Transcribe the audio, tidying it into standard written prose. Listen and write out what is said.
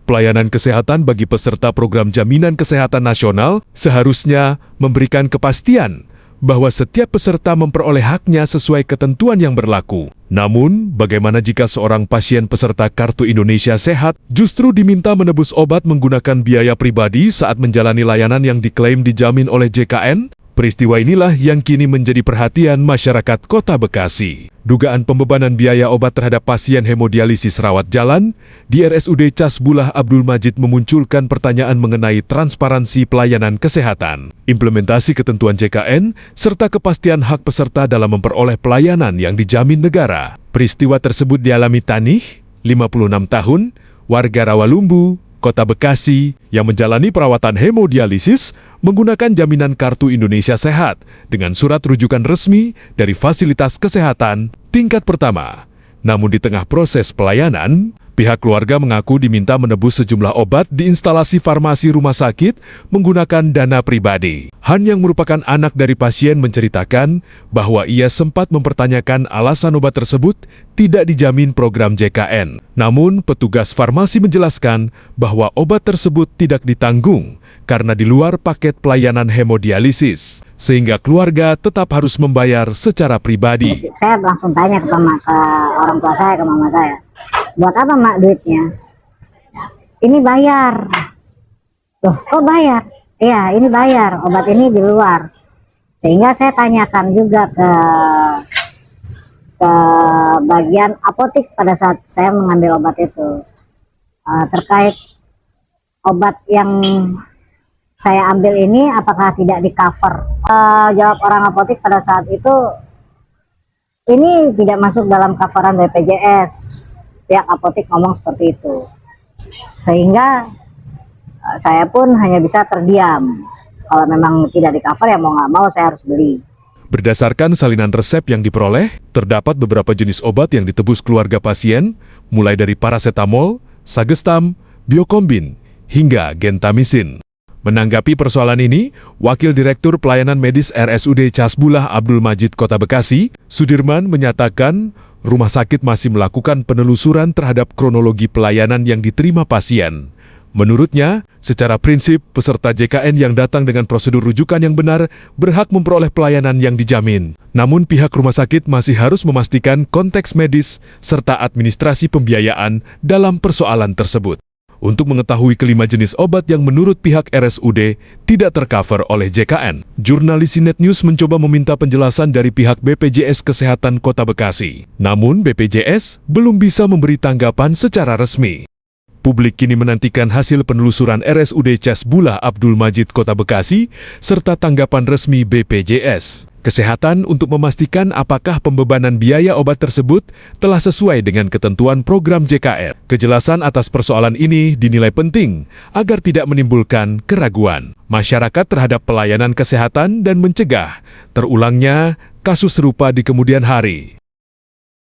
Pelayanan kesehatan bagi peserta program Jaminan Kesehatan Nasional seharusnya memberikan kepastian bahwa setiap peserta memperoleh haknya sesuai ketentuan yang berlaku. Namun, bagaimana jika seorang pasien peserta Kartu Indonesia Sehat justru diminta menebus obat menggunakan biaya pribadi saat menjalani layanan yang diklaim dijamin oleh JKN? Peristiwa inilah yang kini menjadi perhatian masyarakat Kota Bekasi. Dugaan pembebanan biaya obat terhadap pasien hemodialisis rawat jalan di RSUD Casbulah Abdul Majid memunculkan pertanyaan mengenai transparansi pelayanan kesehatan, implementasi ketentuan JKN, serta kepastian hak peserta dalam memperoleh pelayanan yang dijamin negara. Peristiwa tersebut dialami Tanih, 56 tahun, warga Rawalumbu, Kota Bekasi, yang menjalani perawatan hemodialisis menggunakan jaminan Kartu Indonesia Sehat dengan surat rujukan resmi dari fasilitas kesehatan tingkat pertama. Namun di tengah proses pelayanan, pihak keluarga mengaku diminta menebus sejumlah obat di instalasi farmasi rumah sakit menggunakan dana pribadi. Han yang merupakan anak dari pasien menceritakan bahwa ia sempat mempertanyakan alasan obat tersebut tidak dijamin program JKN. Namun, petugas farmasi menjelaskan bahwa obat tersebut tidak ditanggung karena di luar paket pelayanan hemodialisis, sehingga keluarga tetap harus membayar secara pribadi. Saya langsung tanya ke orang tua saya, ke mama saya, buat apa mak duitnya? Ini bayar. Loh, kok bayar? Iya, ini bayar, obat ini di luar. Sehingga saya tanyakan juga ke bagian apotik pada saat saya mengambil obat itu. Terkait obat yang saya ambil ini apakah tidak di cover? Jawab orang apotik pada saat itu, ini tidak masuk dalam coveran BPJS. Pihak apotik ngomong seperti itu. Sehingga saya pun hanya bisa terdiam. Kalau memang tidak di cover ya mau nggak mau saya harus beli. Berdasarkan salinan resep yang diperoleh, terdapat beberapa jenis obat yang ditebus keluarga pasien, mulai dari paracetamol, sagestam, biokombin, hingga gentamisin. Menanggapi persoalan ini, Wakil Direktur Pelayanan Medis RSUD Casbulah Abdul Majid Kota Bekasi, Sudirman menyatakan rumah sakit masih melakukan penelusuran terhadap kronologi pelayanan yang diterima pasien. Menurutnya, secara prinsip, peserta JKN yang datang dengan prosedur rujukan yang benar berhak memperoleh pelayanan yang dijamin. Namun pihak rumah sakit masih harus memastikan konteks medis serta administrasi pembiayaan dalam persoalan tersebut. Untuk mengetahui kelima jenis obat yang menurut pihak RSUD tidak tercover oleh JKN, jurnalis Sinet News mencoba meminta penjelasan dari pihak BPJS Kesehatan Kota Bekasi. Namun BPJS belum bisa memberi tanggapan secara resmi. Publik kini menantikan hasil penelusuran RSUD Casbulah Abdul Majid Kota Bekasi serta tanggapan resmi BPJS Kesehatan untuk memastikan apakah pembebanan biaya obat tersebut telah sesuai dengan ketentuan program JKN. Kejelasan atas persoalan ini dinilai penting agar tidak menimbulkan keraguan masyarakat terhadap pelayanan kesehatan dan mencegah terulangnya kasus serupa di kemudian hari.